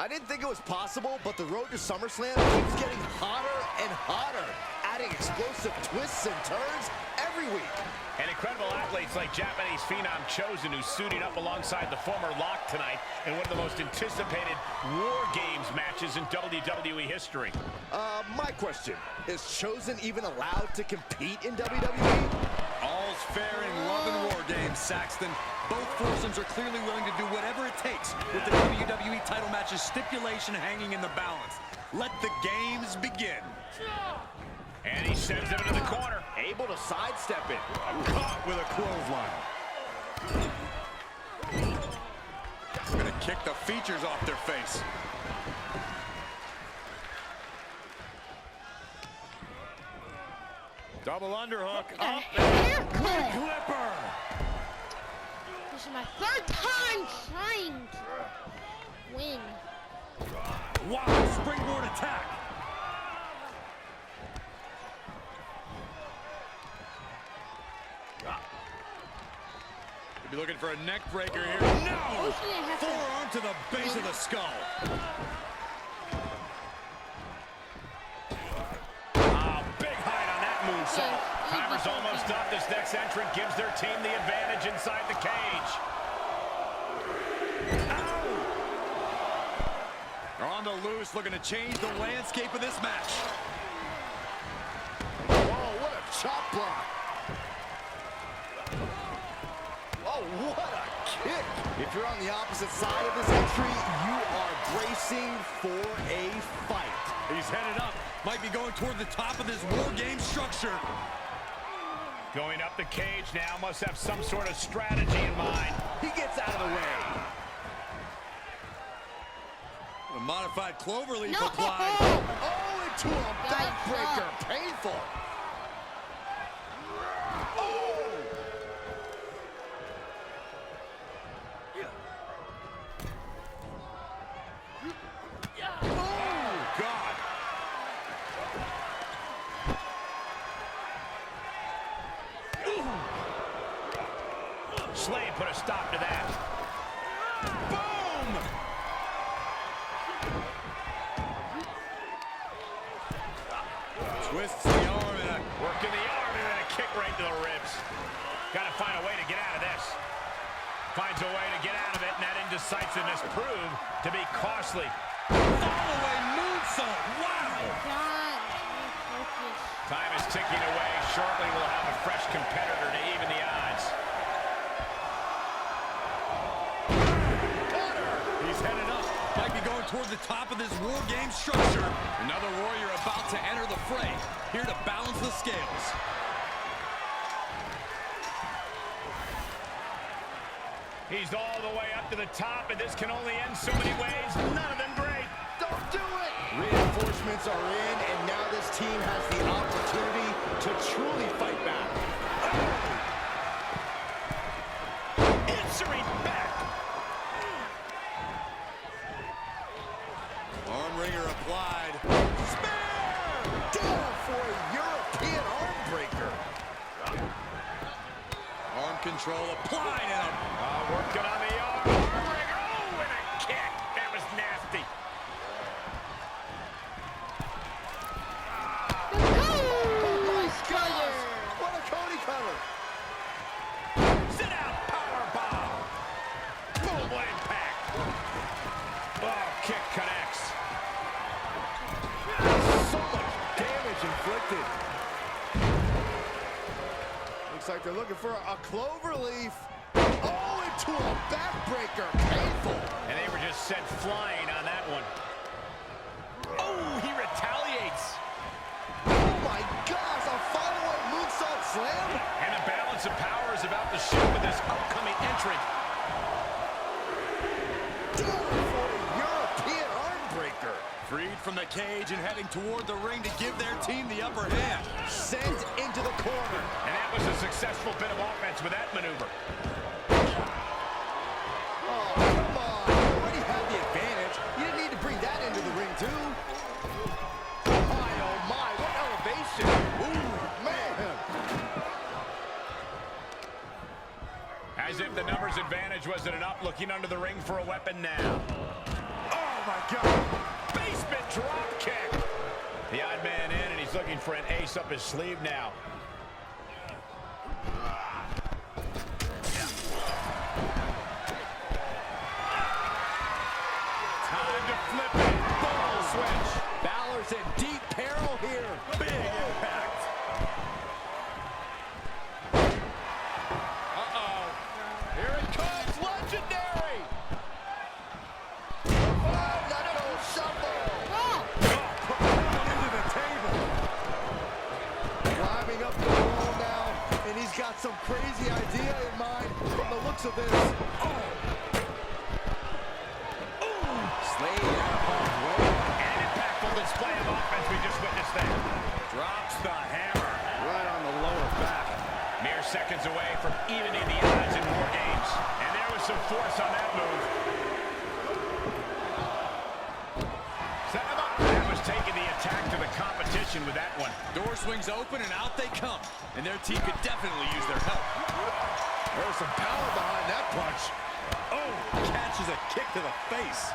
I didn't think it was possible, but the road to SummerSlam keeps getting hotter and hotter, adding explosive twists and turns every week. And incredible athletes like Japanese phenom Chosen, who's suiting up alongside the former Lock tonight in one of the most anticipated War Games matches in WWE history. My question, is Chosen even allowed to compete in WWE? All's fair in love and War Games, Saxton. Both foursomes are clearly willing to do whatever it takes with the WWE title match's stipulation hanging in the balance. Let the games begin. And he sends him into the corner. Able to sidestep it. Caught with a clothesline. Gonna kick the features off their face. Double underhook. Up and clipper. This is my third time trying to win. Wow, springboard attack. Could be looking for a neck breaker here. No! Forearm to the base of the skull. Big height on that moonsault. Timer's almost up. This next entrant gives their team the advantage inside the cage. They're on the loose, looking to change the landscape of this match. Oh, what a chop block. Oh, what a kick. If you're on the opposite side of this entry, you are bracing for a fight. He's headed up. Might be going toward the top of this War Game structure. Going up the cage now, must have some sort of strategy in mind. He gets out of the way. A modified cloverleaf No! applied. Oh, into a backbreaker. Painful. Oh! Oh, God. Slade put a stop to that. Boom! Twists the arm and Working the arm and then a kick right to the ribs. Got to find a way to get out of this. Finds a way to get out of it, and that indecisiveness proved to be costly. fall-away moonsault. Wow! God, focus. Time is ticking away. Shortly we'll have a fresh competitor to even the odds. He's headed up. Might be going toward the top of this War Game structure. Another warrior about to enter the fray. Here to balance the scales. He's all the way up to the top, and this can only end so many ways. None of them great. Don't do it! Reinforcements are in, and now this team has the opportunity to truly fight back. Answering back. Arm wringer applied. Spear! Down for a European arm breaker. Arm control applied and Working on the arm. Oh, and a kick. That was nasty. Oh my gosh! What a Cody cover! Sit out. Power bomb. Boom, impact. Oh, kick connects. So much damage inflicted. Looks like they're looking for a cloverleaf. Oh, into a backbreaker. Painful. And they were just sent flying on that one. Oh, he retaliates. Oh my gosh, a follow-up moonsault slam? And the balance of power is about to shift with this upcoming entrant. Down for a European arm breaker. freed from the cage and heading toward the ring to give their team the upper hand. Sent into the corner. And that was a successful bit of offense with that maneuver. Oh, come on. You already had the advantage. You didn't need to bring that into the ring, too. My, oh, my. What elevation. Ooh, man. As if the numbers advantage wasn't enough, looking under the ring for a weapon now. Oh, my God. Basement drop kick. The odd man in, and he's looking for an ace up his sleeve now. Time to flip it. Ball switch. Balor's in deep peril here. Big impact. Uh-oh. Here it comes. Legendary. Knuckle shuffle. Coming into the table. Climbing up the wall now, and he's got some crazy idea in mind from the looks of this. Oh. Slade out of harm's way. An impactful display of offense we just witnessed there. Drops the hammer. Right on the lower back. Mere seconds away from evening the odds in War Games. And there was some force on that move. Set him up. That was taking the attack to the competition with that one. Door swings open and out they come. And their team could definitely use their help. There's some power behind that punch. Oh, catches a kick to the face.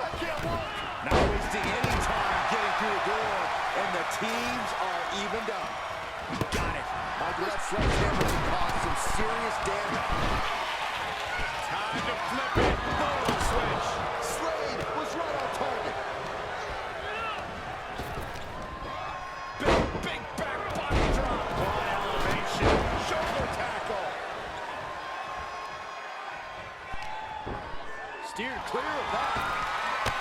I can't walk. Not wasting any time getting through the door, and the teams are evened up. Got it. That sledgehammer can cause some serious damage. Time to flip it. Ball switch. Slade was right on target. Big back body drop. One elevation. Shoulder tackle. Steered clear of that.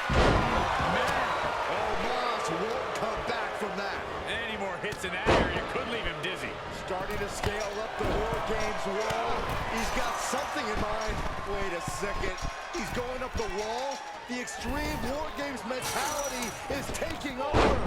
Man, Omos won't come back from that. Any more hits in that area could leave him dizzy. Starting to scale up the War Games wall. He's got something in mind. Wait a second. He's going up the wall. The extreme War Games mentality is taking over.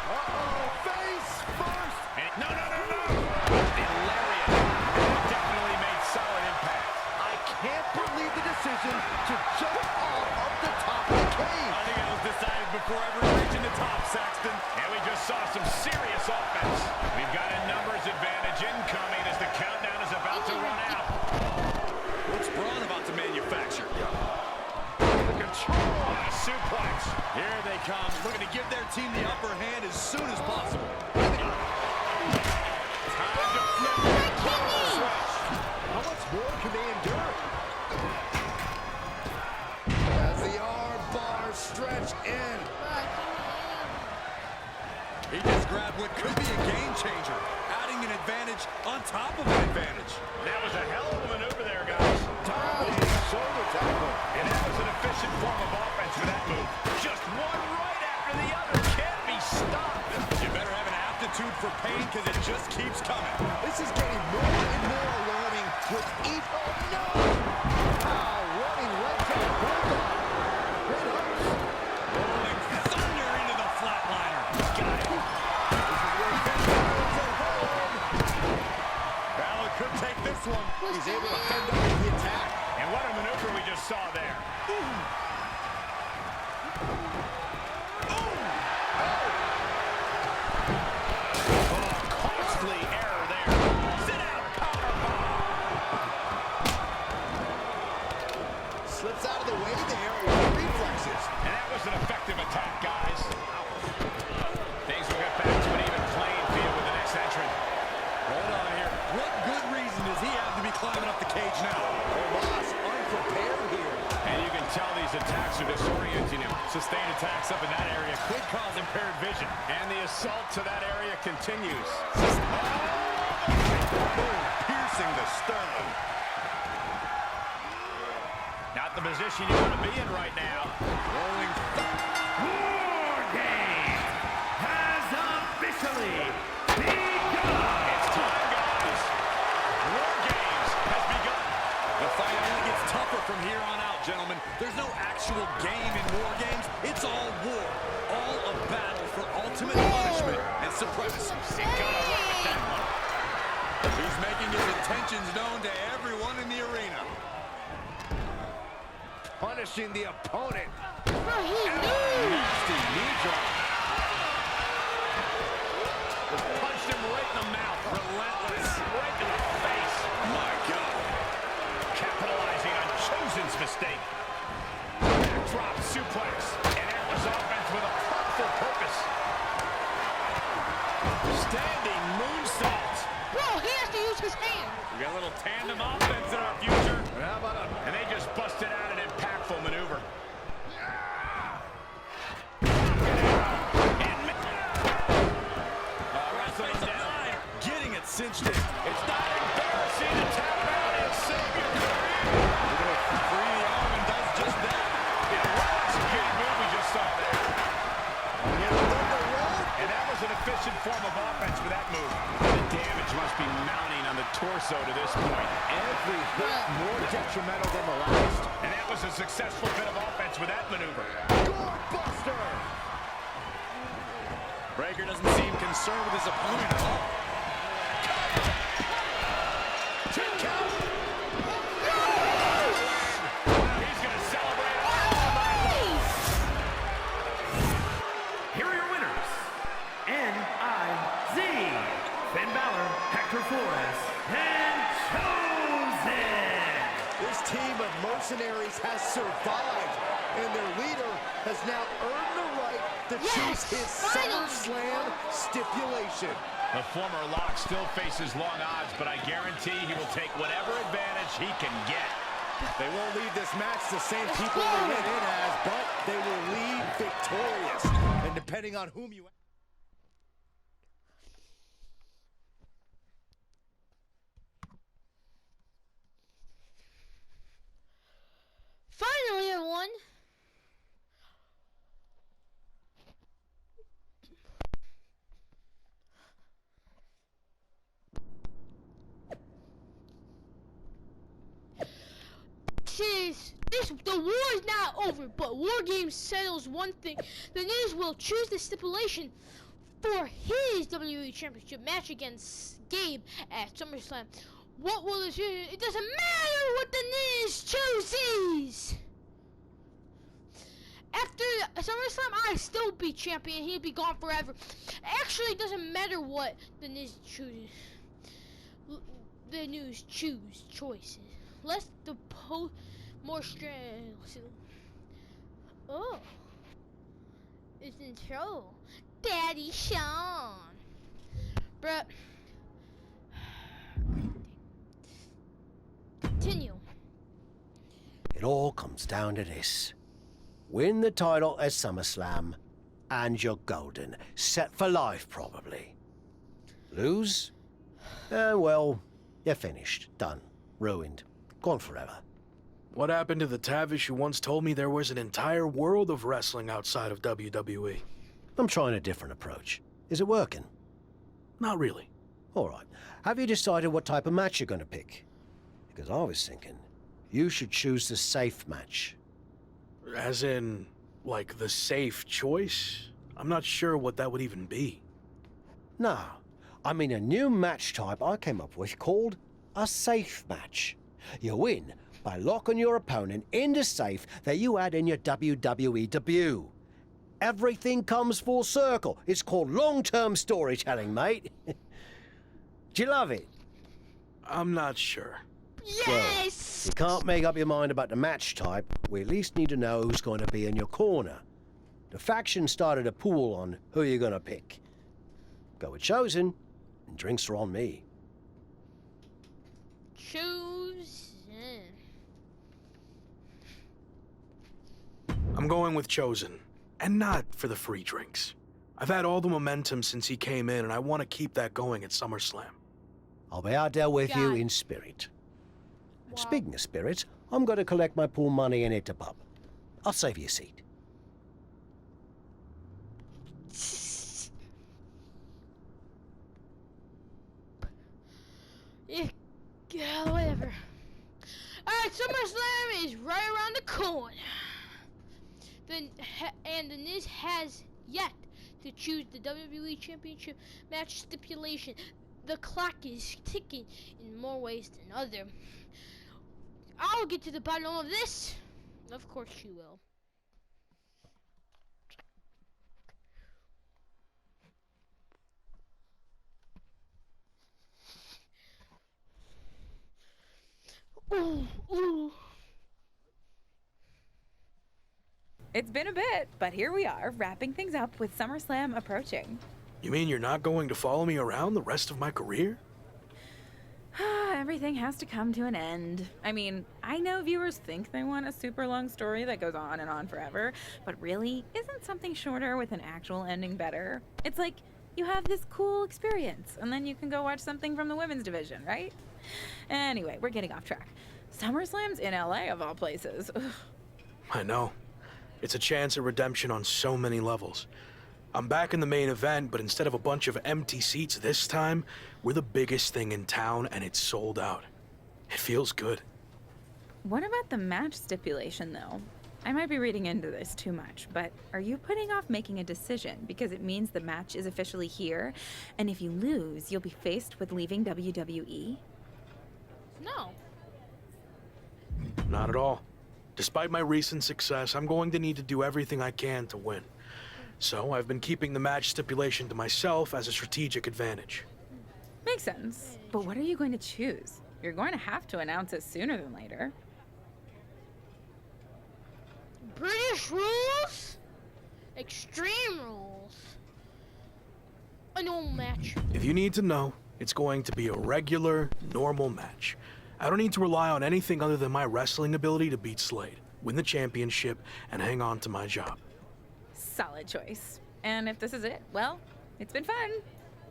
Uh-oh. Face first. No. The lariat. That definitely made solid impact. I can't believe the decision to jump off up the top of the cage. I think it was decided before ever reaching the top, Saxton. And we just saw some serious offense. We've got a numbers advantage incoming as the countdown is about to run out. What's Braun about to manufacture? The control on a suplex. Here they come, looking to give their team the upper hand as soon as possible. Time to flip it. Switch. How much more can they endure? As the arm bars stretch in. He just grabbed what could be a game changer, adding an advantage on top of an advantage. That was a hell of a maneuver there, guys. Dominating shoulder tackle. And that was an efficient form of offense for that move. Just one right after the other. Can't be stopped. You better have an aptitude for pain because it just keeps coming. This is getting more and more alarming with each. Oh no! Running leg drop. Bulldog. Great hooks. Rolling thunder into the flatliner. Got it. This is where Balor's at home. Balor could take this one. He's able to fend off the attack. And what a maneuver we just saw there. Costly error there. Sit out, powerbomb. Slips out of the way there with reflexes. And that was an effective attack, guys. Things will get back to an even playing field with the next entrant. Hold on here. What good reason does he have to be climbing up the cage now? Omos unprepared here. And you can tell these attacks are disorienting him. Sustained attacks up in that area could cause impaired vision. And the assault to that area continues. Boom, piercing the sternum. Not the position you want to be in right now. Rolling War Games has officially begun. It's time, guys. War Games has begun. The fight only gets tougher from here on out, gentlemen. There's no actual game in War Games. It's all war. All a battle for ultimate punishment and supremacy. You gotta run with that one. He's making his intentions known to everyone in the arena. Punishing the opponent. Bro, he knew. Nasty knee drop. Just punched him right in the mouth. Relentless. Right in the face. My God. Capitalizing on Chosen's mistake. to use his hand. We got a little tandem offense in our future. How about a And they just busted out an impactful maneuver. Wrestling down, getting it cinched in. It's not embarrassing to tap out and save your career. Free the arm and does just that. Executed move we just saw there. And that was an efficient form of offense for that move. The damage must be mounting on the torso to this point. every hit more detrimental than the last. And that was a successful bit of offense with that maneuver. Buster! Breaker doesn't seem concerned with his opponent at all. Two count! He's going to celebrate all night. Here are your winners. N.I.Z. Finn Balor, Hector Flores, and Chosen. This team of mercenaries has survived, and their leader has now earned the right to choose his SummerSlam stipulation. The former Lock still faces long odds, but I guarantee he will take whatever advantage he can get. They won't leave this match the same people they went in as, but they will leave victorious. And depending on whom you... Finally, everyone. The war is not over, but War Games settles one thing. The News will choose the stipulation for his WWE Championship match against Gabe at SummerSlam. What will it choose? It doesn't matter what the News chooses. After SummerSlam, I'd still be champion. He'd be gone forever. Actually, it doesn't matter what the News chooses. The News choices. Less the more strength. Oh, it's in trouble, Daddy Sean. Bruh. Continue. It all comes down to this. Win the title at SummerSlam, and you're golden. Set for life, probably. Lose? Well, you're finished. Done. Ruined. Gone forever. What happened to the Tavish who once told me there was an entire world of wrestling outside of WWE? I'm trying a different approach. Is it working? Not really. All right. Have you decided what type of match you're going to pick? Because I was thinking, you should choose the safe match. As in, like, the safe choice? I'm not sure what that would even be. No. I mean a new match type I came up with called a safe match. You win by locking your opponent in the safe that you had in your WWE debut. Everything comes full circle. It's called long-term storytelling, mate. Do you love it? I'm not sure. Yes! You can't make up your mind about the match type. We at least need to know who's going to be in your corner. The faction started a pool on who you're going to pick. Go with Chosen, and drinks are on me. Chosen. I'm going with Chosen, and not for the free drinks. I've had all the momentum since he came in, and I want to keep that going at SummerSlam. I'll be out there with you God. in spirit. And Wow. speaking of spirits, I'm going to collect my pool money and hit the pub. I'll save you a seat. Yeah, whatever. Alright, SummerSlam is right around the corner. And the Niz has yet to choose the WWE Championship match stipulation. The clock is ticking in more ways than other. I'll get to the bottom of this. Of course you will. Ooh, ooh. It's been a bit, but here we are, wrapping things up with SummerSlam approaching. You mean you're not going to follow me around the rest of my career? everything has to come to an end. I mean, I know viewers think they want a super long story that goes on and on forever, but really, isn't something shorter with an actual ending better? It's like you have this cool experience, and then you can go watch something from the women's division, right? Anyway, we're getting off track. SummerSlam's in LA, of all places. Ugh. I know. It's a chance at redemption on so many levels. I'm back in the main event, but instead of a bunch of empty seats this time, we're the biggest thing in town and it's sold out. It feels good. What about the match stipulation, though? I might be reading into this too much, but are you putting off making a decision because it means the match is officially here, and if you lose, you'll be faced with leaving WWE? No. Not at all. Despite my recent success, I'm going to need to do everything I can to win. So I've been keeping the match stipulation to myself as a strategic advantage. Makes sense. But what are you going to choose? You're going to have to announce it sooner than later. British rules? Extreme rules. A normal match. If you need to know, it's going to be a regular, normal match. I don't need to rely on anything other than my wrestling ability to beat Slade, win the championship, and hang on to my job. Solid choice. And if this is it, well, it's been fun.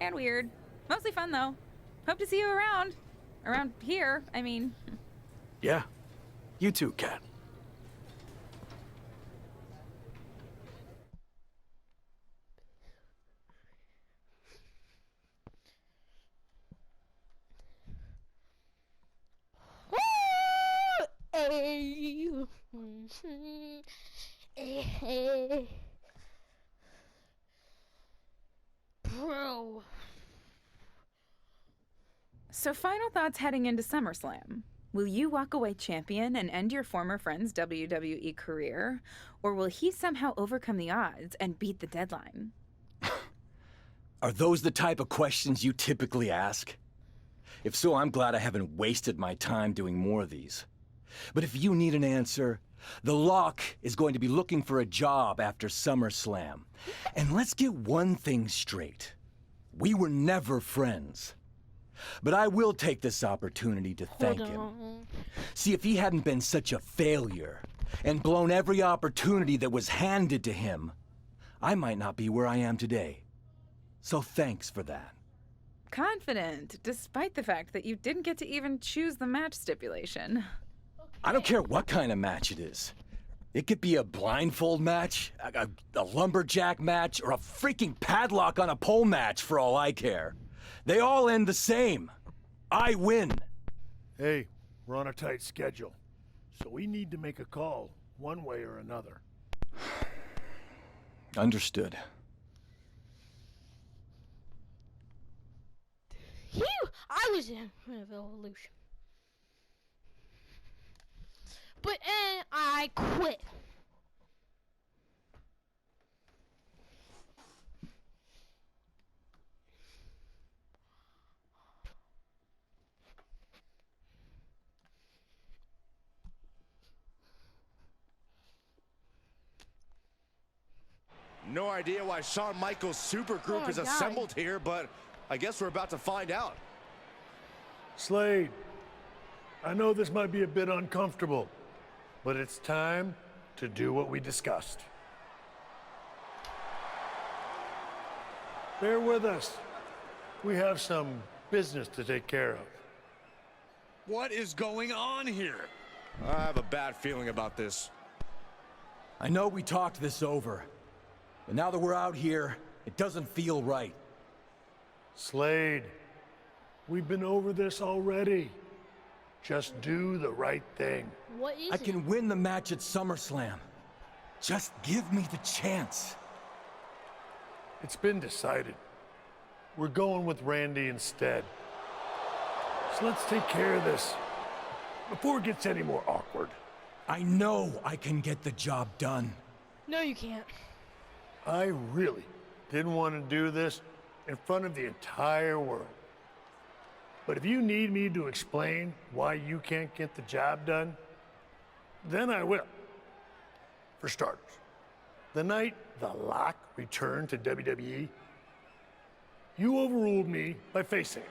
And weird. Mostly fun, though. Hope to see you around. Around here, I mean. Yeah. You too, Kat. Bro. So final thoughts heading into SummerSlam. Will you walk away champion and end your former friend's WWE career? Or will he somehow overcome the odds and beat the deadline? Are those the type of questions you typically ask? If so, I'm glad I haven't wasted my time doing more of these. But if you need an answer, the Lock is going to be looking for a job after SummerSlam. And let's get one thing straight. We were never friends. But I will take this opportunity to thank him. See, if he hadn't been such a failure and blown every opportunity that was handed to him, I might not be where I am today. So thanks for that. Confident, despite the fact that you didn't get to even choose the match stipulation. I don't care what kind of match it is. It could be a blindfold match, a lumberjack match, or a freaking padlock on a pole match for all I care. They all end the same. I win. Hey, we're on a tight schedule, so we need to make a call, one way or another. Understood. Phew! I was in Evolution. But I quit. No idea why Shawn Michaels' supergroup is assembled here, but I guess we're about to find out. Slade, I know this might be a bit uncomfortable, but it's time to do what we discussed. Bear with us. We have some business to take care of. What is going on here? I have a bad feeling about this. I know we talked this over, but now that we're out here, it doesn't feel right. Slade, we've been over this already. Just do the right thing. What is I can win the match at SummerSlam. Just give me the chance. It's been decided. We're going with Randy instead. So let's take care of this before it gets any more awkward. I know I can get the job done. No, you can't. I really didn't want to do this in front of the entire world. But if you need me to explain why you can't get the job done, then I will. For starters, the night The Lock returned to WWE, you overruled me by facing it.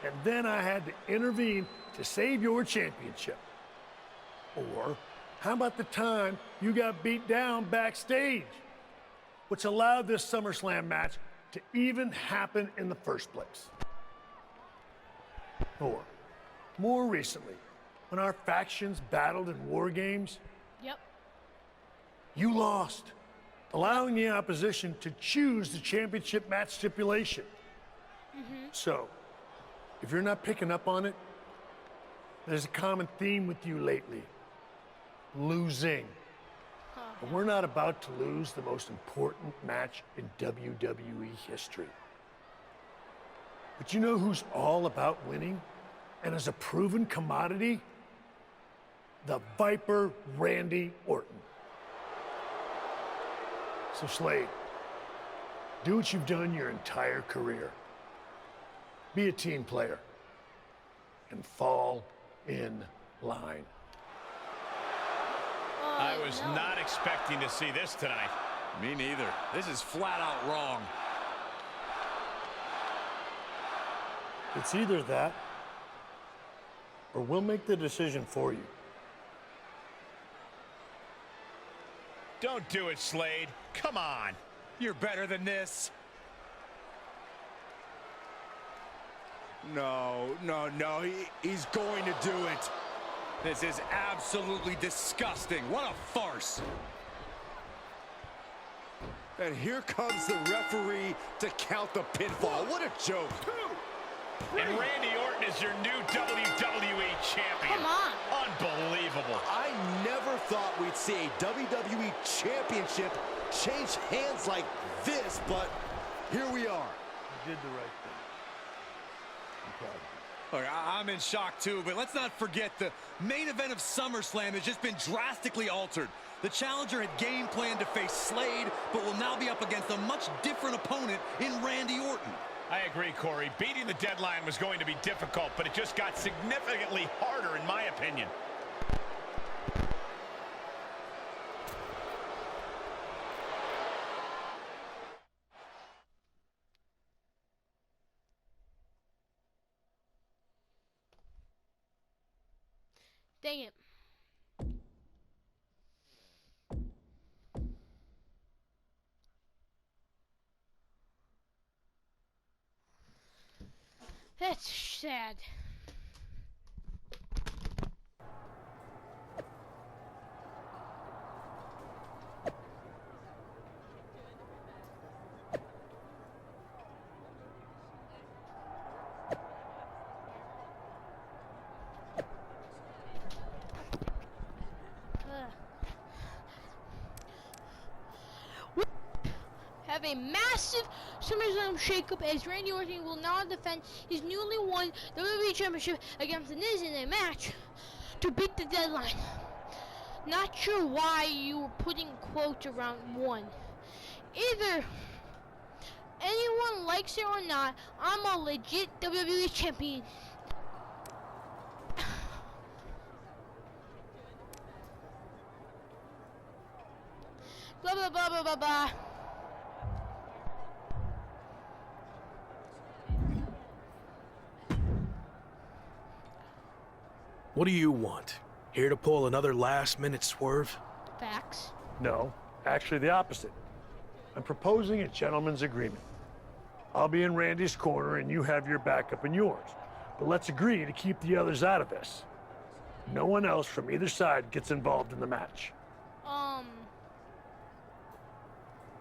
and then I had to intervene to save your championship? Or how about the time you got beat down backstage, which allowed this SummerSlam match to even happen in the first place? Or, more recently, when our factions battled in War Games, Yep. you lost, allowing the opposition to choose the championship match stipulation. So, if you're not picking up on it, there's a common theme with you lately. Losing. But we're not about to lose the most important match in WWE history. But you know who's all about winning and is a proven commodity? The Viper Randy Orton. So Slade, do what you've done your entire career. Be a team player and fall in line. I was not expecting to see this tonight. Me neither. This is flat out wrong. It's either that, or we'll make the decision for you. Don't do it, Slade. Come on. You're better than this. No, he's going to do it. This is absolutely disgusting. What a farce. And here comes the referee to count the pinfall. What a joke. And Randy Orton is your new WWE champion. Come on. Unbelievable. I never thought we'd see a WWE championship change hands like this, but here we are. You did the right thing. I'm proud of you. Look, I'm in shock too, but let's not forget the main event of SummerSlam has just been drastically altered. The challenger had game planned to face Slade, but will now be up against a much different opponent in Randy Orton. I agree, Corey. Beating the deadline was going to be difficult, but it just got significantly harder, in my opinion. Dang it. That's sad. Have a massive SummerSlam shakeup as Randy Orton will now defend his newly won WWE Championship against The Miz in a match to beat the deadline. Not sure why you were putting quotes around one. Either anyone likes it or not, I'm a legit WWE champion. Blah blah blah blah blah blah. What do you want? Here to pull another last-minute swerve? Facts. No, actually the opposite. I'm proposing a gentleman's agreement. I'll be in Randy's corner and you have your backup in yours. But let's agree to keep the others out of this. No one else from either side gets involved in the match.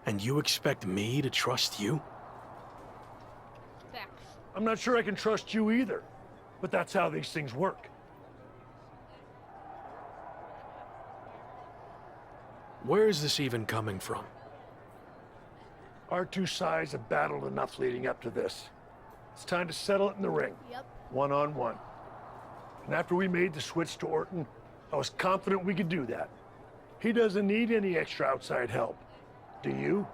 And you expect me to trust you? Facts. I'm not sure I can trust you either, but that's how these things work. Where is this even coming from? Our two sides have battled enough leading up to this. It's time to settle it in the ring. Yep. One-on-one. And after we made the switch to Orton, I was confident we could do that. He doesn't need any extra outside help. Do you?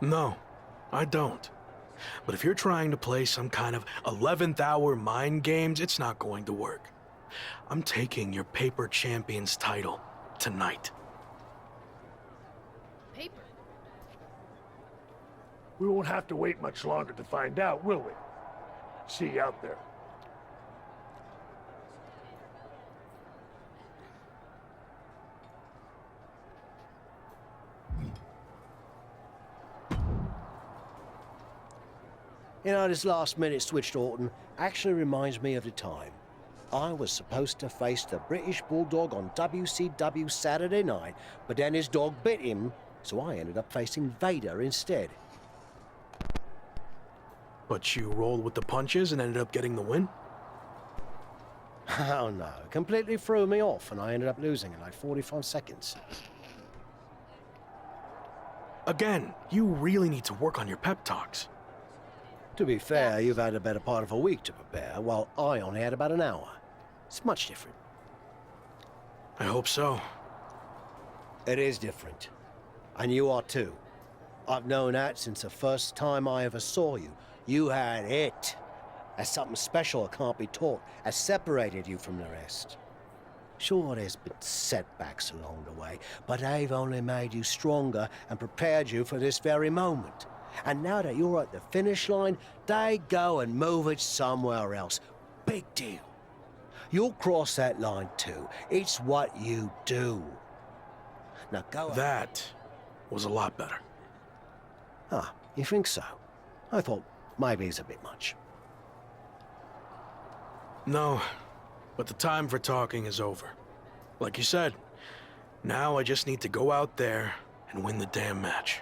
No, I don't. But if you're trying to play some kind of 11th hour mind games, it's not going to work. I'm taking your paper champion's title tonight. Paper. We won't have to wait much longer to find out, will we? See you out there. You know, this last-minute switch to Orton actually reminds me of the time I was supposed to face the British Bulldog on WCW Saturday night, but then his dog bit him, so I ended up facing Vader instead. But you rolled with the punches and ended up getting the win? Oh no, it completely threw me off and I ended up losing in like 45 seconds. Again, you really need to work on your pep talks. To be fair, you've had a better part of a week to prepare, while I only had about an hour. It's much different. I hope so. It is different. And you are too. I've known that since the first time I ever saw you. You had it. That's something special that can't be taught, has separated you from the rest. Sure, there's been setbacks along the way, but they've only made you stronger and prepared you for this very moment. And now that you're at the finish line, they go and move it somewhere else. Big deal. You'll cross that line too. It's what you do. Now go on. That was a lot better. Ah, you think so? I thought maybe it's a bit much. No, but the time for talking is over. Like you said, now I just need to go out there and win the damn match.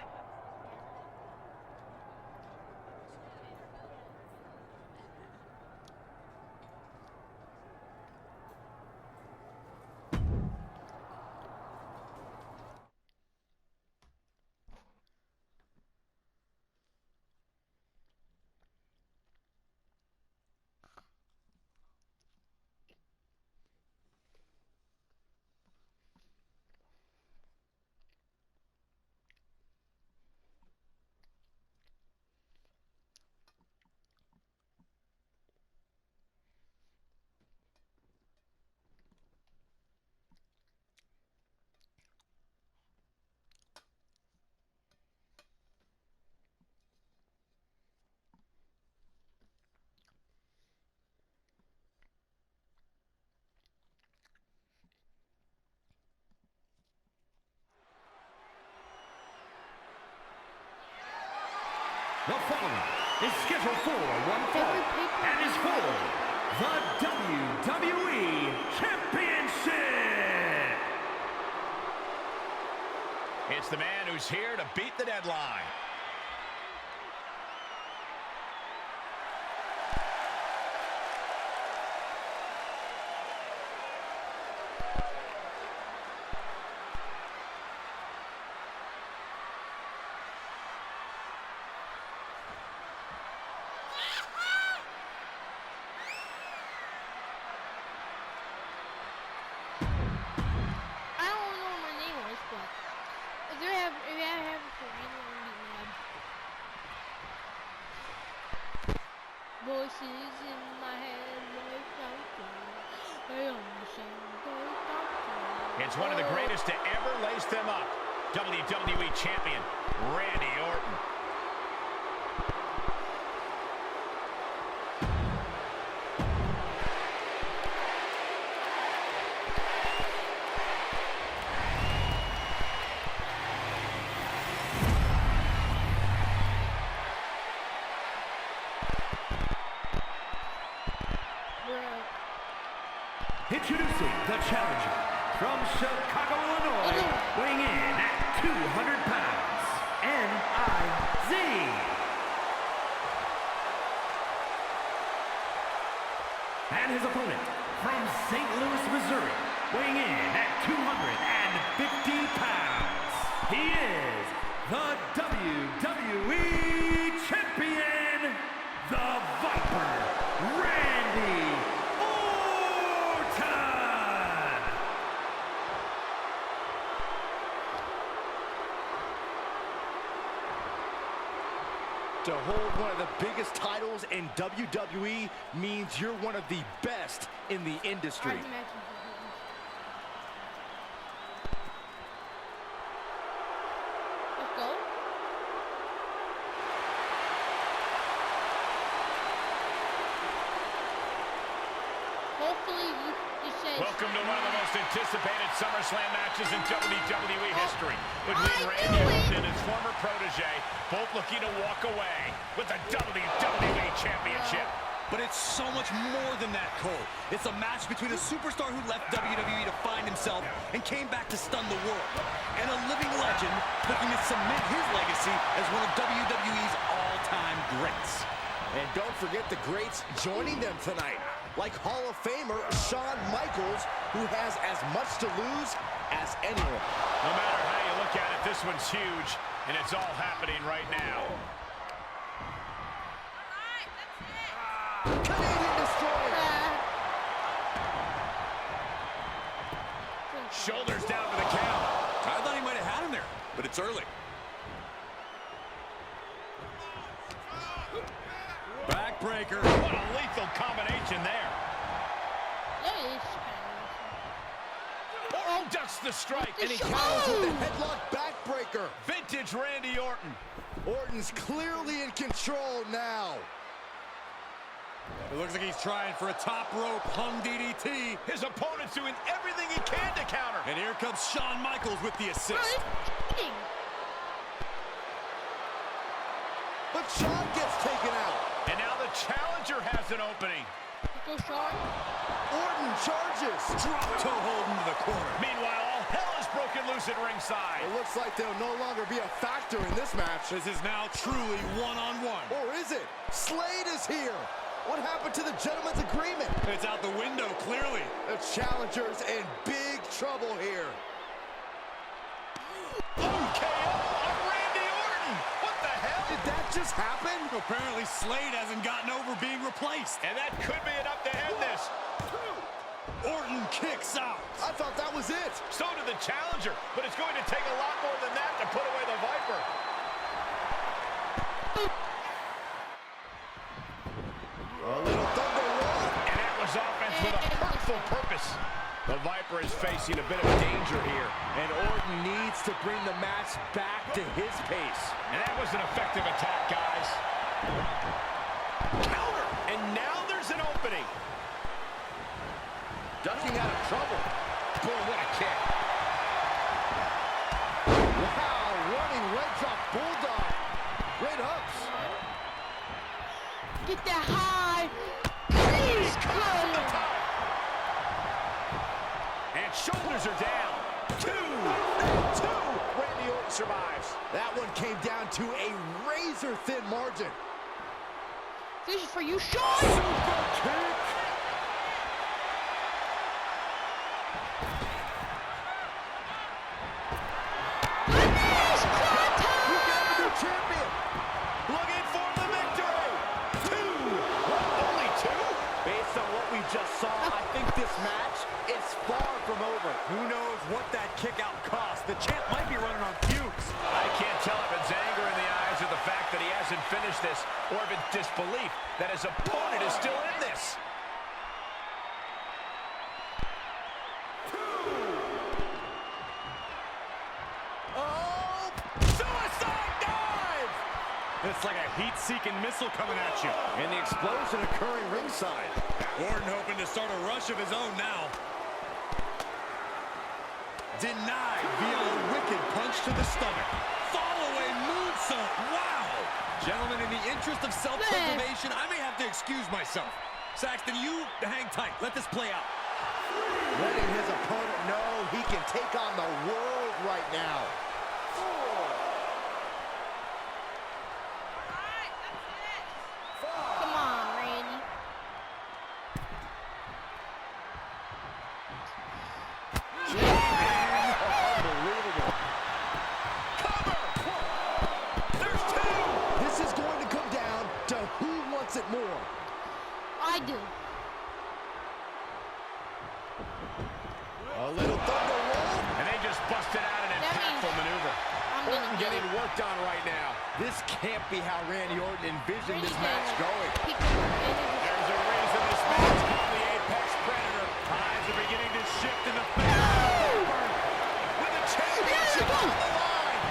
The following is scheduled for one fall and is for the WWE Championship. It's the man who's here to beat the deadline. Voices in my head like something. I understand those. It's one of the greatest to ever lace them up. WWE Champion, Randy Orton. Introducing the challenger from Chicago, Illinois, weighing in at 200 pounds, N.I.Z. And his opponent from St. Louis, Missouri, weighing in at 250 pounds. He is the WWE Champion, the Viper, Randy Orton! To hold one of the biggest titles in WWE means you're one of the best in the industry. Let's go. hopefully you say. Welcome to one of the most anticipated SummerSlam matches in WWE history, between Randy Orton and his former protege, both looking to walk away with the WWE Championship. But it's so much more than that, Cole. It's a match between a superstar who left WWE to find himself and came back to stun the world, and a living legend looking to cement his legacy as one of WWE's all-time greats. And don't forget the greats joining them tonight, like Hall of Famer Shawn Michaels, who has as much to lose as anyone. No matter how you look at it, this one's huge, and it's all happening right now. Canadian Destroyer. Shoulders down for the count. I thought he might have had him there, but it's early. Backbreaker. What a lethal combination there. Oh, ducks the strike. And he counters with the headlock backbreaker. Vintage Randy Orton. Orton's clearly in control now. It looks like he's trying for a top rope hung DDT. His opponent's doing everything he can to counter. And here comes Shawn Michaels with the assist. But Shawn gets taken out. And now the challenger has an opening. Orton charges. Drop toe hold into the corner. Meanwhile, all hell is broken loose at ringside. It looks like they'll no longer be a factor in this match. This is now truly one-on-one. Or is it? Slade is here. What happened to the gentleman's agreement? It's out the window, clearly. The challenger's in big trouble here. KO on Randy Orton. What the hell? Did that just happen? Apparently Slade hasn't gotten over being replaced. And that could be enough to end this. Orton kicks out. I thought that was it. So did the challenger, but it's going to take a lot more than that to put away the Viper. A little thunder roll. And that was offense with a hurtful purpose. The Viper is facing a bit of danger here. And Orton needs to bring the match back to his pace. And that was an effective attack, guys. Counter. And now there's an opening. Ducking out of trouble. Boom, what a kick. Wow, running leg drop bulldog. Great ups. Get that high. Please, The top. And shoulders are down. Two. Randy Orton survives. That one came down to a razor-thin margin. This is for you, Shawn. Super kick. Champion looking for the victory. Two. What, only two? Based on what we just saw, I think this match is far from over. Who knows what that kick out cost? The champ might be running on fumes. I can't tell if it's anger in the eyes or the fact that he hasn't finished this, or if it's disbelief that his opponent is still in this. It's like a heat-seeking missile coming at you. And the explosion occurring ringside. Orton hoping to start a rush of his own now. Denied via a wicked punch to the stomach. Fall-away moonsault. Wow. Gentlemen, in the interest of self-preservation, I may have to excuse myself. Saxton, you hang tight. Let this play out. Letting his opponent know he can take on the world right now. Come on, Randy. Unbelievable. Cover! There's two! This is going to come down to who wants it more. I do. A little thunder roll. And they just busted out an impactful maneuver. Orton getting worked on right now. This can't be how Randy Orton envisioned this match going. There's a reason this match is called the Apex Predator. Tides are beginning to shift in the favor with the championship on the line.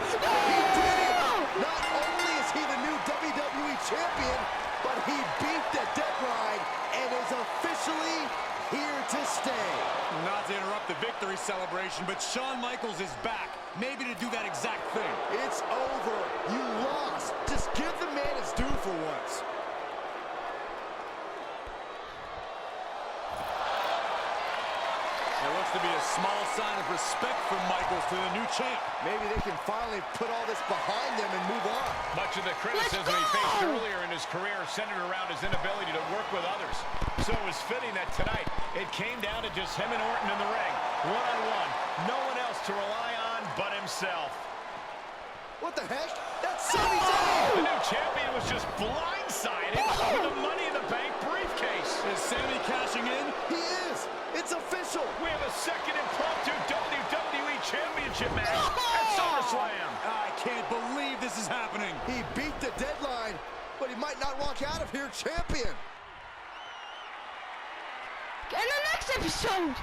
He did it! Not only is he the new WWE champion, but he beat celebration, but Shawn Michaels is back. Maybe to do that exact thing. It's over. You lost. Just give the man his due for once. There looks to be a small sign of respect from Michaels to the new champ. Maybe they can finally put all this behind them and move on. Much of the criticism he faced earlier in his career centered around his inability to work with others. So it was fitting that tonight it came down to just him and Orton in the ring, one-on-one. No one else to rely on but himself. What the heck? That's Sami Zayn! The new champion was just blindsided with a Money in the Bank briefcase. Is Sami cashing in? He is! It's official! We have a second impromptu WWE Championship match at SummerSlam. I can't believe this is happening. He beat the deadline, but he might not walk out of here champion. In the next episode.